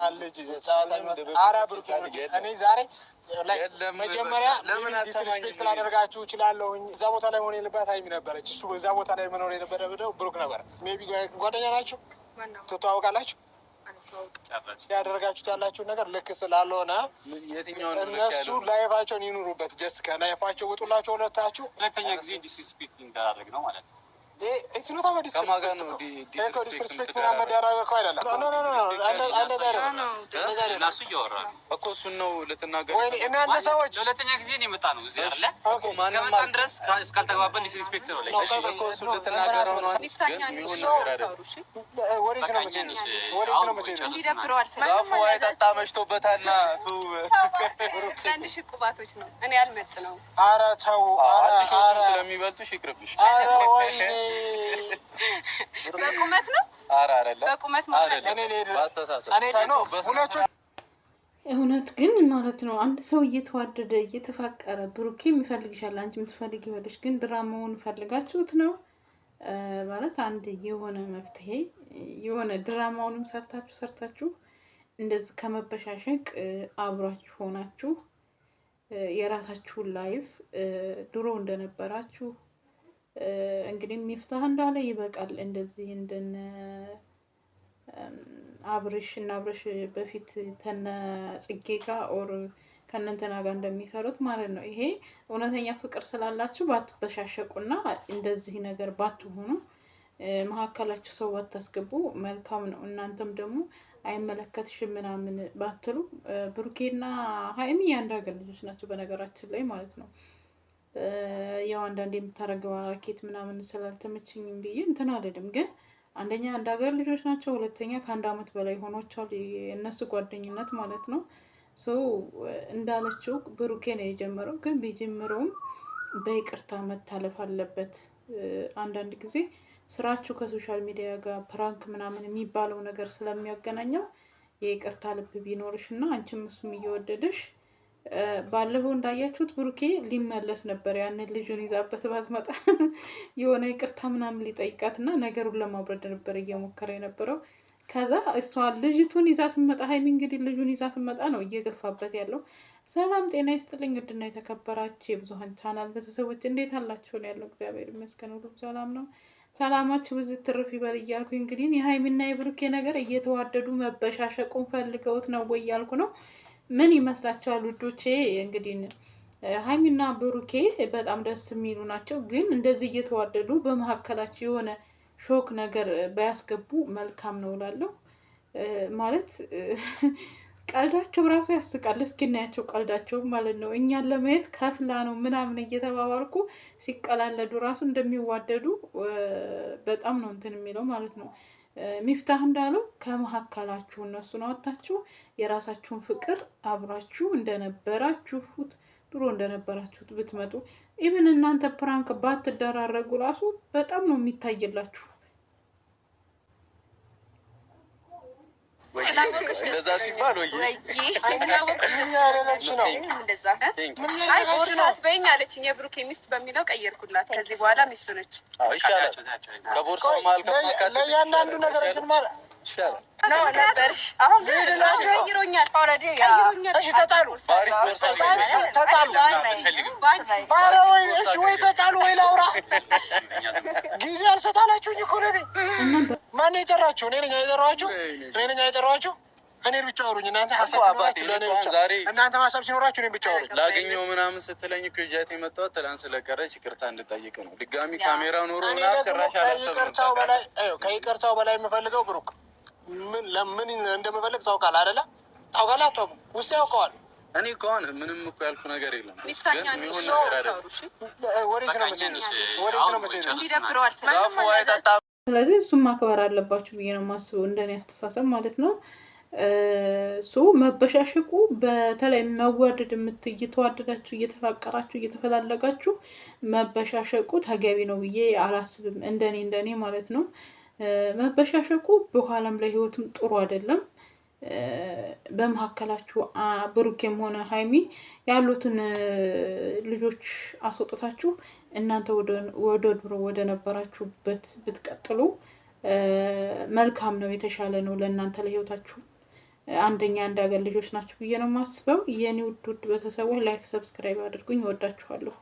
አለች አራብሩ እኔ ዛሬ መጀመሪያ ለምን ዲስሪስፔክት ላደርጋችሁ እችላለሁ። እዛ ቦታ ላይ መሆን የለባት ሀይሚ ነበረች። እሱ በዛ ቦታ ላይ መኖር የነበረ ብሩክ ነበር። ሜይ ቢ ጓደኛ ናችሁ፣ ትተዋወቃላችሁ። ያደረጋችሁት ያላችሁን ነገር ልክ ስላልሆነ እነሱ ላይፋቸውን ይኑሩበት። ጀስት ከላይፋቸው ውጡላቸው ሁለታችሁ። ሁለተኛ ጊዜ ዲስሪስፔክት እንዳደረግ ነው ማለት ነው። It's not about disrespect. Disrespect for a Madara Koila. No. Nasu Yora. A cosuno, let another. In answer, so much. Letting exit Metano. Okay, Mandras, Scaltaban disrespect. What is በቁመት ነው በቁመት ማለት ነው። እውነት ግን ማለት ነው አንድ ሰው እየተዋደደ እየተፋቀረ ብሩኬ የሚፈልግሻል አንቺ የምትፈልጊ ይወደሽ ግን ድራማውን ፈልጋችሁት ነው ማለት አንድ የሆነ መፍትሄ የሆነ ድራማውንም ሰርታችሁ እንደዚህ ከመበሻሸቅ አብራችሁ ሆናችሁ የራሳችሁን ላይፍ ድሮ እንደነበራችሁ እንግዲህ ሚፍታህ እንዳለ ይበቃል። እንደዚህ እንደነ አብርሽ በፊት ተነ ጽጌ ጋር ኦር ከነንተና ጋር እንደሚሰሩት ማለት ነው። ይሄ እውነተኛ ፍቅር ስላላችሁ ባትበሻሸቁና እንደዚህ ነገር ባትሆኑ መሀከላችሁ ሰው ባታስገቡ መልካም ነው። እናንተም ደግሞ አይመለከትሽም ምናምን ባትሉ ብሩኬና ሀይሚ ያንድ ሀገር ልጆች ናቸው በነገራችን ላይ ማለት ነው። ያው አንዳንዴ የምታረገው አራኬት ምናምን ስላልተመቸኝ ብዬ እንትን አልልም። ግን አንደኛ አንድ ሀገር ልጆች ናቸው፣ ሁለተኛ ከአንድ አመት በላይ ሆኖቻል የእነሱ ጓደኝነት ማለት ነው። ሶ እንዳለችው ብሩኬ ነው የጀመረው። ግን ቢጀምረውም በይቅርታ መታለፍ አለበት። አንዳንድ ጊዜ ስራችሁ ከሶሻል ሚዲያ ጋር ፕራንክ ምናምን የሚባለው ነገር ስለሚያገናኘው የይቅርታ ልብ ቢኖርሽና አንቺም እሱም እየወደደሽ ባለፈው እንዳያችሁት ብሩኬ ሊመለስ ነበር። ያንን ልጁን ይዛበት ባትመጣ የሆነ ይቅርታ ምናምን ሊጠይቃትና ነገሩን ለማብረድ ነበር እየሞከረ የነበረው። ከዛ እሷ ልጅቱን ይዛ ስመጣ ሀይሚ እንግዲህ ልጁን ይዛ ስመጣ ነው እየገፋበት ያለው። ሰላም ጤና ይስጥልኝ ውድና የተከበራችሁ የብዙኃን ቻናል ቤተሰቦች እንዴት አላችሁ? ነው ያለው። እግዚአብሔር ይመስገን ሁሉ ሰላም ነው። ሰላማችሁ ብዙ ትርፍ ይበል እያልኩ እንግዲህ የሀይሚና የብሩኬ ነገር እየተዋደዱ መበሻሸቁን ፈልገውት ነው ወይ እያልኩ ነው። ምን ይመስላችኋል ውዶቼ? እንግዲህ ሀይሚና ብሩኬ በጣም ደስ የሚሉ ናቸው። ግን እንደዚህ እየተዋደዱ በመሀከላቸው የሆነ ሾክ ነገር ባያስገቡ መልካም ነው እላለሁ። ማለት ቀልዳቸው ራሱ ያስቃል። እስኪ እናያቸው ቀልዳቸው ማለት ነው። እኛን ለማየት ከፍላ ነው ምናምን እየተባባልኩ ሲቀላለዱ ራሱ እንደሚዋደዱ በጣም ነው እንትን የሚለው ማለት ነው። ሚፍታህ እንዳለው ከመሀከላችሁ እነሱን አወጣችሁ የራሳችሁን ፍቅር አብራችሁ እንደነበራችሁት ድሮ እንደነበራችሁት ብትመጡ ኢቭን እናንተ ፕራንክ ባትደራረጉ ራሱ በጣም ነው የሚታየላችሁ። እንደዛ ሲባል ወይ ቦርሳት በይኝ አለችኝ። የብሩኬ ሚስት በሚለው ቀየርኩላት። ከዚህ በኋላ ሚስቱ ነች። ይሻላል። ከቦርሳው መሀል ለእያንዳንዱ ነገር እንትን ማለት ይሻላል። ነበርሽ አሁን ቀይሮኛል። እሺ ተጣሉ፣ ወይ ተጣሉ ወይ ላውራ ጊዜ አልሰጣላችሁኝ እኮ ለኔ። ማነው የጠራችሁ? እኔ ነኝ የጠራኋችሁ። እኔን ብቻ አውሩኝ እናንተ። ሀሳብ ሲኖራችሁ ለእኔ ብቻ፣ እናንተ ሀሳብ ሲኖራችሁ እኔን ብቻ አውሩኝ። ላገኘው ምናምን ስትለኝ እኮ ይዣት የመጣሁት ትላንት ስለቀረች ይቅርታ እንድጠይቅ ነው። ድጋሚ ካሜራ ኖሮ ምናምን ጭራሽ አላሰብንም። ከይቅርታው በላይ የምፈልገው ብሩክ ለምን እንደምፈልግ ታውቃለህ አይደለ? ታውቃለህ አታውቅም? ውስጥ ያውቀዋል። እኔ ከሆነ ምንም እኮ ያልኩ ነገር የለም። ስለዚህ እሱም ማክበር አለባችሁ ብዬ ነው የማስበው፣ እንደኔ አስተሳሰብ ማለት ነው። መበሻሸቁ በተለይ መዋደድ እየተዋደዳችሁ እየተፋቀራችሁ እየተፈላለጋችሁ መበሻሸቁ ተገቢ ነው ብዬ አላስብም፣ እንደኔ ማለት ነው። መበሻሸቁ በኋላም ለህይወትም ጥሩ አይደለም። በመሀከላችሁ ብሩኬም ሆነ ሀይሚ ያሉትን ልጆች አስወጥታችሁ እናንተ ወደ ድሮ ወደ ነበራችሁበት ብትቀጥሉ መልካም ነው፣ የተሻለ ነው ለእናንተ ለህይወታችሁ። አንደኛ አንድ ሀገር ልጆች ናችሁ ብዬ ነው የማስበው። የኔ ውድ ቤተሰቦች ላይክ ሰብስክራይብ አድርጉኝ። እወዳችኋለሁ።